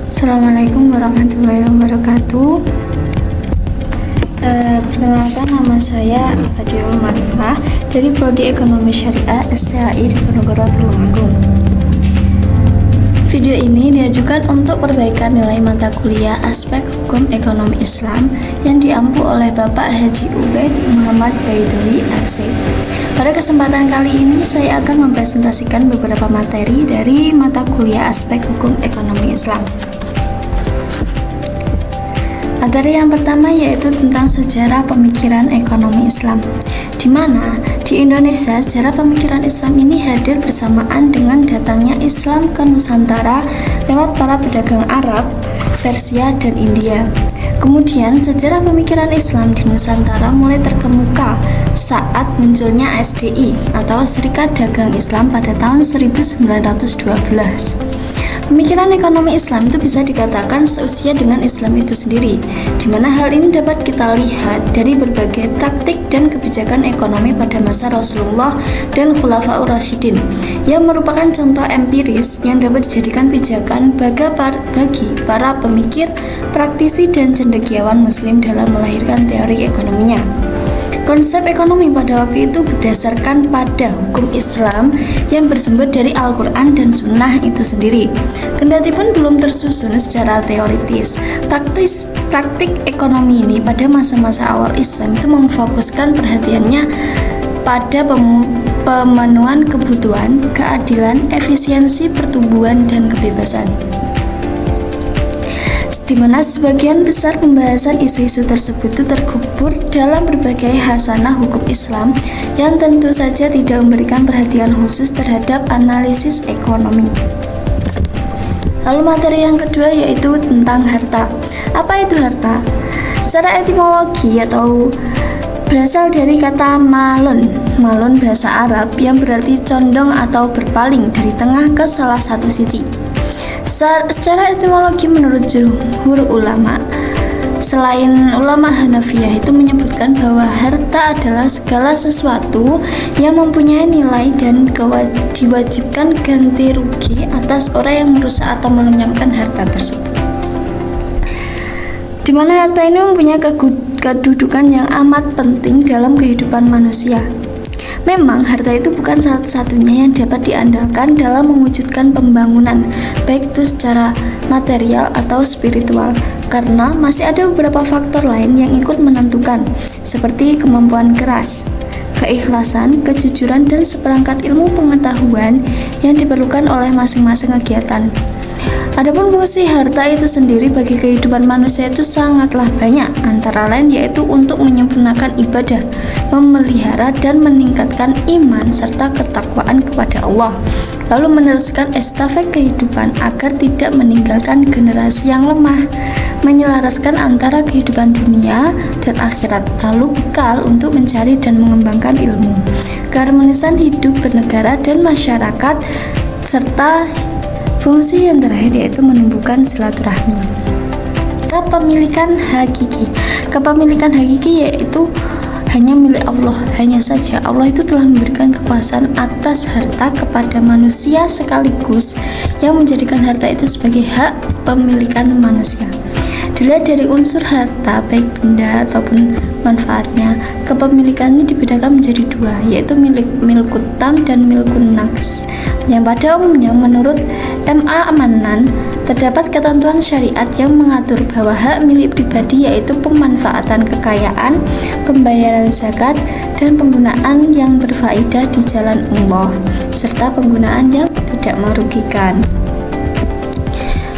Assalamualaikum warahmatullahi wabarakatuh. Perkenalkan, nama saya Fadiyul Marifah dari Prodi Ekonomi Syariah STHI Diponegoro Tulungagung. Video ini diajukan untuk perbaikan nilai mata kuliah aspek hukum ekonomi Islam yang diampu oleh Bapak Haji Ubaid Muhammad Baidowi LC. Pada kesempatan kali ini saya akan mempresentasikan beberapa materi dari mata kuliah aspek hukum ekonomi Islam. Materi yang pertama yaitu tentang sejarah pemikiran ekonomi Islam, di mana di Indonesia sejarah pemikiran Islam ini hadir bersamaan dengan datangnya Islam ke Nusantara lewat para pedagang Arab, Persia, dan India. Kemudian sejarah pemikiran Islam di Nusantara mulai terkemuka saat munculnya SDI atau Serikat Dagang Islam pada tahun 1912. Pemikiran ekonomi Islam itu bisa dikatakan seusia dengan Islam itu sendiri, di mana hal ini dapat kita lihat dari berbagai praktik dan kebijakan ekonomi pada masa Rasulullah dan Khulafaur Rasyidin, yang merupakan contoh empiris yang dapat dijadikan pijakan bagi para pemikir, praktisi, dan cendekiawan Muslim dalam melahirkan teori ekonominya. Konsep ekonomi pada waktu itu berdasarkan pada hukum Islam yang bersumber dari Al-Quran dan Sunnah itu sendiri. Kendati pun belum tersusun secara teoritis, praktik ekonomi ini pada masa-masa awal Islam itu memfokuskan perhatiannya pada pemenuhan kebutuhan, keadilan, efisiensi, pertumbuhan, dan kebebasan, di mana sebagian besar pembahasan isu-isu tersebut itu terkubur dalam berbagai hasanah hukum Islam yang tentu saja tidak memberikan perhatian khusus terhadap analisis ekonomi. Lalu materi yang kedua yaitu tentang harta. Apa itu harta? Secara etimologi atau berasal dari kata malun bahasa Arab yang berarti condong atau berpaling dari tengah ke salah satu sisi. Secara etimologi menurut jumhur ulama, selain ulama Hanafiyah itu menyebutkan bahwa harta adalah segala sesuatu yang mempunyai nilai dan diwajibkan ganti rugi atas orang yang merusak atau melenyapkan harta tersebut. Di mana harta ini mempunyai kedudukan yang amat penting dalam kehidupan manusia. Memang harta itu bukan satu-satunya yang dapat diandalkan dalam mewujudkan pembangunan, baik itu secara material atau spiritual, karena masih ada beberapa faktor lain yang ikut menentukan, seperti kemampuan keras, keikhlasan, kejujuran, dan seperangkat ilmu pengetahuan yang diperlukan oleh masing-masing kegiatan. Adapun fungsi harta itu sendiri bagi kehidupan manusia itu sangatlah banyak, antara lain yaitu untuk menyempurnakan ibadah, memelihara dan meningkatkan iman serta ketakwaan kepada Allah, lalu meneruskan estafet kehidupan agar tidak meninggalkan generasi yang lemah, menyelaraskan antara kehidupan dunia dan akhirat, lalu bekal untuk mencari dan mengembangkan ilmu, keharmonisan hidup bernegara dan masyarakat, serta fungsi yang terakhir yaitu menumbuhkan silaturahmi. Kepemilikan hakiki yaitu hanya milik Allah, hanya saja Allah itu telah memberikan kekuasaan atas harta kepada manusia sekaligus yang menjadikan harta itu sebagai hak pemilikan manusia. Dilihat dari unsur harta, baik benda ataupun manfaatnya, kepemilikannya dibedakan menjadi dua, yaitu milkut tam dan milkun naqs. Yang pada umumnya menurut M.A. Manan, terdapat ketentuan syariat yang mengatur bahwa hak milik pribadi yaitu pemanfaatan kekayaan, pembayaran zakat, dan penggunaan yang berfaedah di jalan Allah, serta penggunaan yang tidak merugikan.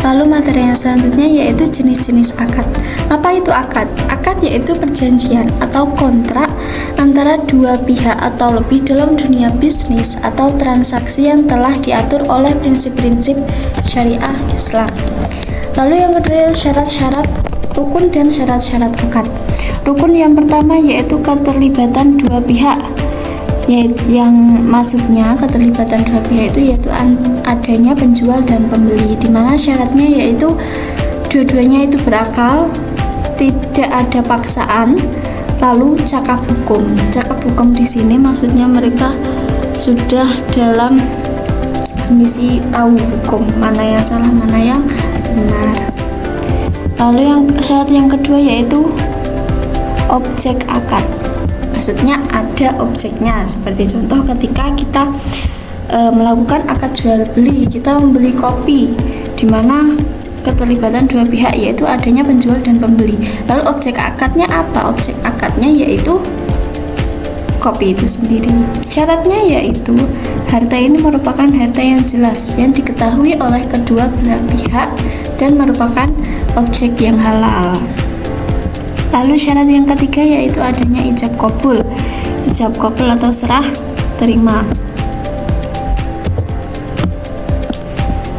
Lalu materi yang selanjutnya yaitu jenis-jenis akad. Apa itu akad? Akad yaitu perjanjian atau kontrak antara dua pihak atau lebih dalam dunia bisnis atau transaksi yang telah diatur oleh prinsip-prinsip syariah Islam. Lalu yang kedua syarat-syarat rukun dan syarat-syarat akad. Rukun yang pertama yaitu keterlibatan dua pihak, yang maksudnya keterlibatan dua pihak itu yaitu adanya penjual dan pembeli, di mana syaratnya yaitu dua-duanya itu berakal, tidak ada paksaan, lalu cakap hukum. Cakap hukum di sini maksudnya mereka sudah dalam kondisi tahu hukum, mana yang salah, mana yang benar. Lalu syarat yang kedua yaitu objek akad. Maksudnya ada objeknya, seperti contoh ketika kita melakukan akad jual beli, kita membeli kopi, di mana keterlibatan dua pihak yaitu adanya penjual dan pembeli. Lalu objek akadnya apa? Objek akadnya yaitu kopi itu sendiri. Syaratnya yaitu harta ini merupakan harta yang jelas yang diketahui oleh kedua belah pihak dan merupakan objek yang halal. Lalu syarat yang ketiga yaitu adanya ijab qabul. Ijab qabul atau serah terima.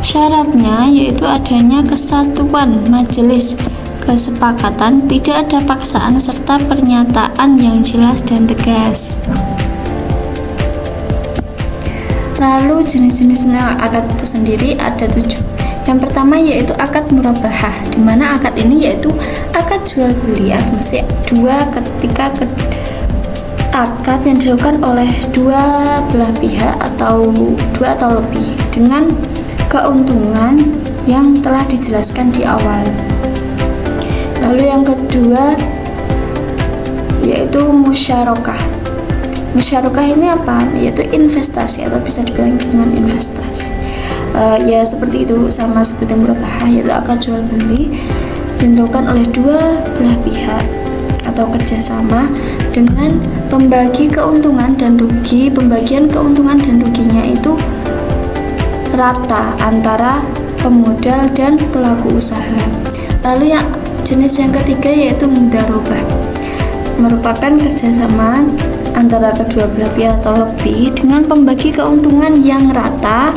Syaratnya yaitu adanya kesatuan majelis kesepakatan, tidak ada paksaan serta pernyataan yang jelas dan tegas. Lalu jenis-jenis akad itu sendiri ada 7. Yang pertama yaitu akad murabahah, di mana akad ini yaitu akad jual beli, mesti ketika akad yang dilakukan oleh dua belah pihak atau dua atau lebih dengan keuntungan yang telah dijelaskan di awal. Lalu yang kedua yaitu musyarakah. Musyarakah ini apa? Yaitu investasi atau bisa dibilang dengan investasi. Ya seperti itu, sama seperti murabahah, yaitu akad jual beli dilakukan oleh dua belah pihak atau kerjasama dengan pembagi keuntungan dan rugi. Pembagian keuntungan dan ruginya itu rata antara pemodal dan pelaku usaha. Lalu yang jenis yang ketiga yaitu mudharabah, merupakan kerjasama antara kedua belah pihak atau lebih dengan pembagi keuntungan yang rata.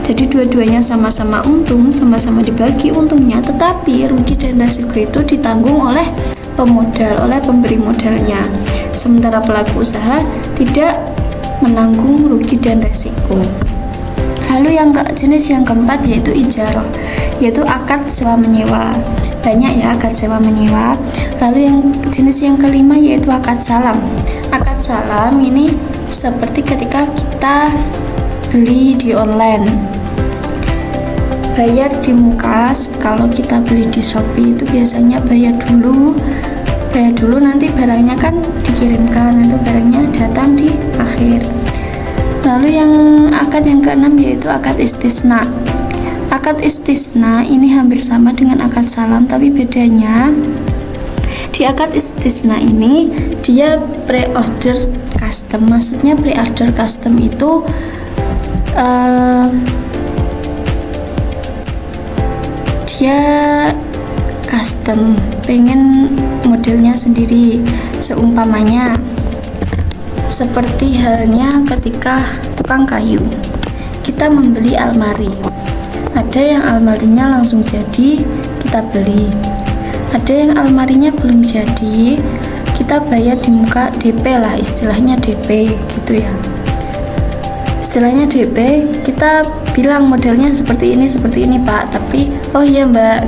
Jadi dua-duanya sama-sama untung, sama-sama dibagi untungnya, tetapi rugi dan resiko itu ditanggung oleh pemodal, oleh pemberi modalnya. Sementara pelaku usaha tidak menanggung rugi dan resiko. Lalu yang jenis yang keempat yaitu ijarah, yaitu akad sewa menyewa. Banyak ya akad sewa menyewa. Lalu yang jenis yang kelima yaitu akad salam. Akad salam ini seperti ketika kita beli di online, bayar di muka. Kalau kita beli di Shopee itu biasanya bayar dulu nanti barangnya kan dikirimkan, itu barangnya datang di akhir. Lalu yang akad yang keenam yaitu akad istisna. Akad istisna ini hampir sama dengan akad salam, tapi bedanya di akad istisna ini dia pre-order custom. Maksudnya pre-order custom itu dia custom, pengen modelnya sendiri. Seumpamanya seperti halnya ketika tukang kayu, kita membeli almari. Ada yang almarinya langsung jadi, kita beli. Ada yang almarinya belum jadi, kita bayar di muka, DP lah, istilahnya DP gitu ya. Istilahnya DP, kita bilang modelnya seperti ini Pak, tapi oh iya Mbak,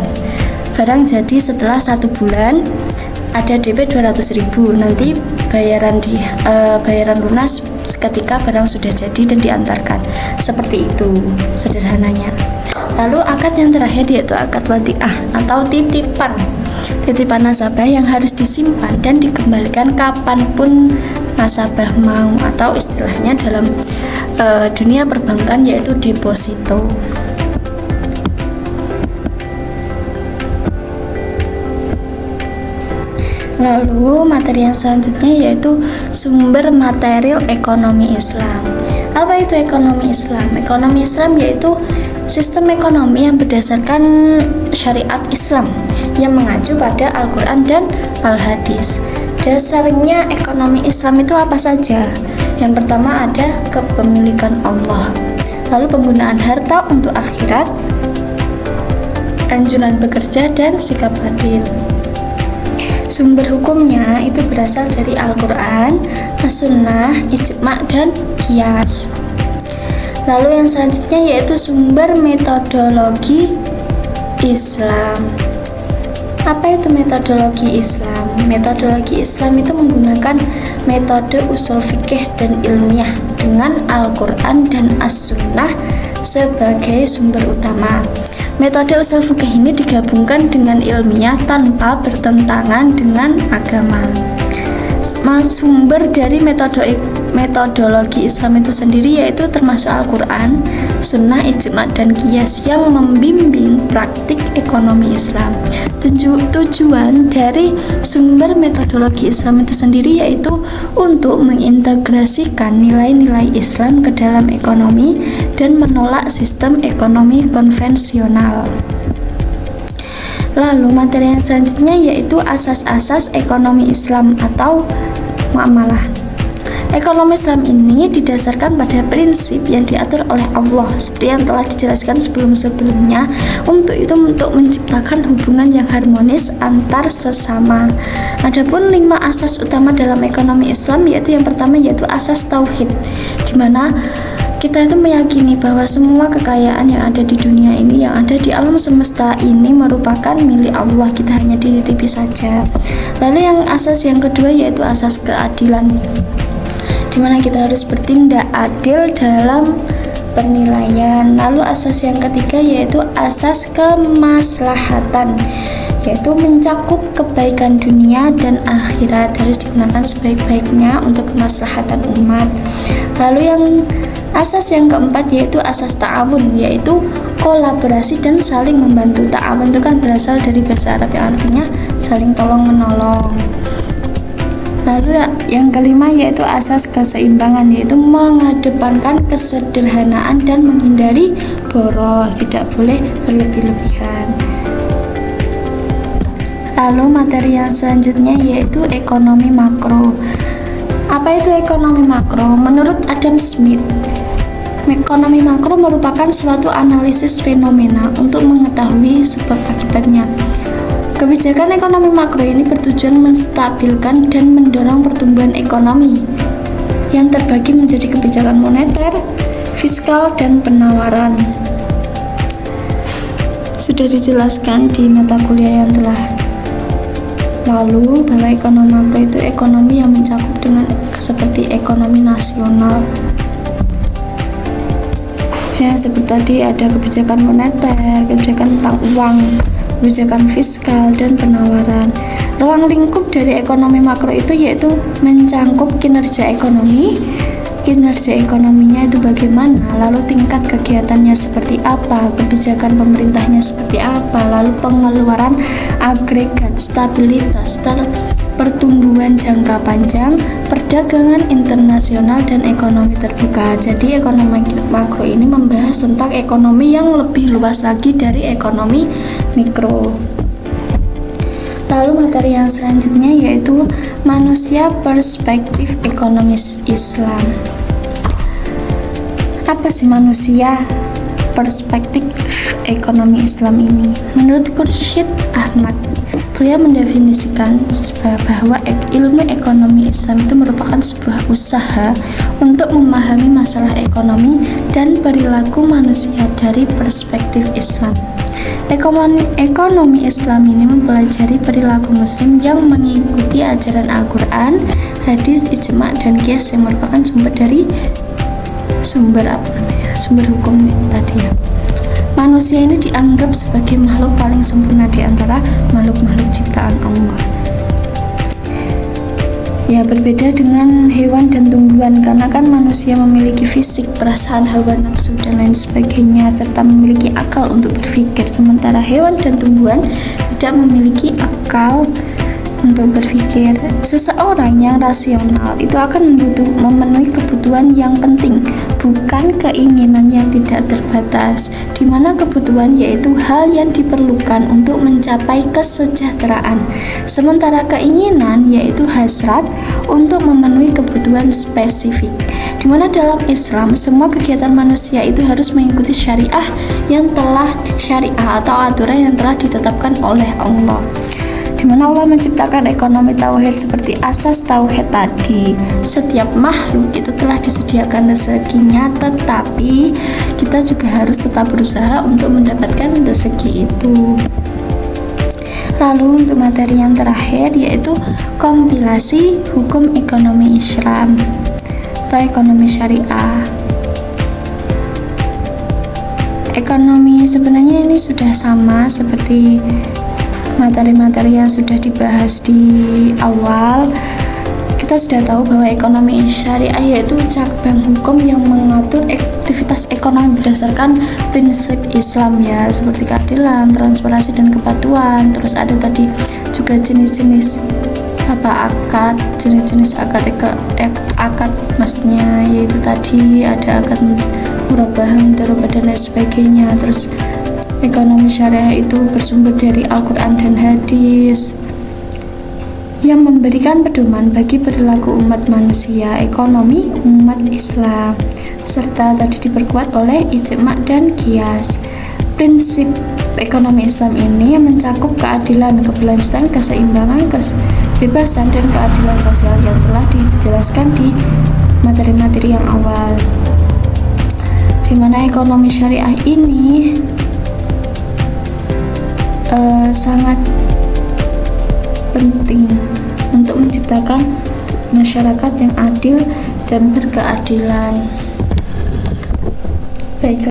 barang jadi setelah 1 bulan, ada DP 200.000, nanti bayaran lunas ketika barang sudah jadi dan diantarkan. Seperti itu sederhananya. Lalu akad yang terakhir yaitu akad wadiah atau titipan nasabah yang harus disimpan dan dikembalikan kapanpun nasabah mau, atau istilahnya dalam dunia perbankan yaitu deposito. Lalu materi yang selanjutnya yaitu sumber material ekonomi Islam. Apa itu ekonomi Islam? Ekonomi Islam yaitu sistem ekonomi yang berdasarkan syariat Islam yang mengacu pada Al-Quran dan Al-Hadis. Dasarnya ekonomi Islam itu apa saja? Yang pertama ada kepemilikan Allah, lalu penggunaan harta untuk akhirat, anjuran bekerja, dan sikap adil. Sumber hukumnya itu berasal dari Al-Quran, As-Sunnah, Ijma' dan Qiyas. Lalu yang selanjutnya yaitu sumber metodologi Islam. Apa itu metodologi Islam? Metodologi Islam itu menggunakan metode usul fikih dan ilmiah dengan Al-Quran dan As-Sunnah sebagai sumber utama. Metode usul fikih ini digabungkan dengan ilmiah tanpa bertentangan dengan agama. Sumber dari metodologi Islam itu sendiri yaitu termasuk Al-Quran, Sunnah, Ijma, dan Qiyas yang membimbing praktik ekonomi Islam. Tujuan dari sumber metodologi Islam itu sendiri yaitu untuk mengintegrasikan nilai-nilai Islam ke dalam ekonomi dan menolak sistem ekonomi konvensional. Lalu materi yang selanjutnya yaitu asas-asas ekonomi Islam atau muamalah. Ekonomi Islam ini didasarkan pada prinsip yang diatur oleh Allah seperti yang telah dijelaskan sebelum-sebelumnya, untuk menciptakan hubungan yang harmonis antar sesama. Adapun 5 asas utama dalam ekonomi Islam yaitu yang pertama yaitu asas tauhid, di mana kita itu meyakini bahwa semua kekayaan yang ada di dunia ini, yang ada di alam semesta ini merupakan milik Allah, kita hanya dititipi saja. Lalu yang asas yang kedua yaitu asas keadilan, di mana kita harus bertindak adil dalam penilaian. Lalu asas yang ketiga yaitu asas kemaslahatan, yaitu mencakup kebaikan dunia dan akhirat, harus digunakan sebaik-baiknya untuk kemaslahatan umat. Lalu yang asas yang keempat yaitu asas ta'awun, yaitu kolaborasi dan saling membantu. Ta'awun itu kan berasal dari bahasa Arab yang artinya saling tolong-menolong. Lalu yang kelima yaitu asas keseimbangan, yaitu mengedepankan kesederhanaan dan menghindari boros, tidak boleh berlebih-lebihan. Lalu materi yang selanjutnya yaitu ekonomi makro. Apa itu ekonomi makro? Menurut Adam Smith, ekonomi makro merupakan suatu analisis fenomena untuk mengetahui sebab akibatnya. Kebijakan ekonomi makro ini bertujuan menstabilkan dan mendorong pertumbuhan ekonomi yang terbagi menjadi kebijakan moneter, fiskal, dan penawaran. Sudah dijelaskan di mata kuliah yang telah lalu bahwa ekonomi makro itu ekonomi yang mencakup dengan seperti ekonomi nasional. Seperti tadi ada kebijakan moneter, kebijakan tentang uang, kebijakan fiskal, dan penawaran. Ruang lingkup dari ekonomi makro itu yaitu mencangkup kinerja ekonominya itu bagaimana, lalu tingkat kegiatannya seperti apa, kebijakan pemerintahnya seperti apa, lalu pengeluaran agregat, stabilitas, pertumbuhan jangka panjang, perdagangan internasional, dan ekonomi terbuka. Jadi ekonomi makro ini membahas tentang ekonomi yang lebih luas lagi dari ekonomi mikro. Lalu materi yang selanjutnya yaitu manusia perspektif ekonomis Islam. Apa sih manusia perspektif ekonomi Islam ini? Menurut Khursyid Ahmad, beliau mendefinisikan bahwa ilmu ekonomi Islam itu merupakan sebuah usaha untuk memahami masalah ekonomi dan perilaku manusia dari perspektif Islam. Ekonomi Islam ini mempelajari perilaku muslim yang mengikuti ajaran Al-Quran, hadis, ijma, dan qiyas yang merupakan sumber hukum tadi ya. Manusia ini dianggap sebagai makhluk paling sempurna di antara makhluk-makhluk ciptaan Allah. Ya, berbeda dengan hewan dan tumbuhan, karena kan manusia memiliki fisik, perasaan, hawa nafsu, dan lain sebagainya, serta memiliki akal untuk berpikir, sementara hewan dan tumbuhan tidak memiliki akal untuk berpikir. Seseorang yang rasional itu akan memenuhi kebutuhan yang penting, bukan keinginan yang tidak terbatas, di mana kebutuhan yaitu hal yang diperlukan untuk mencapai kesejahteraan, sementara keinginan yaitu hasrat untuk memenuhi kebutuhan spesifik, di mana dalam Islam semua kegiatan manusia itu harus mengikuti syariah atau aturan yang telah ditetapkan oleh Allah, di mana Allah menciptakan ekonomi tauhid seperti asas tauhid tadi. Setiap makhluk itu telah disediakan rezekinya, tetapi kita juga harus tetap berusaha untuk mendapatkan rezeki itu. Lalu untuk materi yang terakhir yaitu kompilasi hukum ekonomi Islam atau ekonomi syariah. ekonomi sebenarnya ini sudah sama seperti materi-materi yang sudah dibahas di awal. Kita sudah tahu bahwa ekonomi syariah yaitu cabang hukum yang mengatur aktivitas ekonomi berdasarkan prinsip Islam ya, seperti keadilan, transparansi, dan kepatuhan. Terus ada tadi juga jenis-jenis akad, jenis-jenis akad maksudnya, yaitu tadi ada akad murabah, mudharabah, dan lain sebagainya. Terus ekonomi syariah itu bersumber dari Al-Quran dan hadis yang memberikan pedoman bagi perilaku umat manusia, ekonomi umat Islam, serta tadi diperkuat oleh ijma' dan qiyas. Prinsip ekonomi Islam ini mencakup keadilan, keberlanjutan, keseimbangan, kebebasan, dan keadilan sosial yang telah dijelaskan di materi-materi yang awal, di mana ekonomi syariah ini sangat penting untuk menciptakan masyarakat yang adil dan berkeadilan. Baiklah.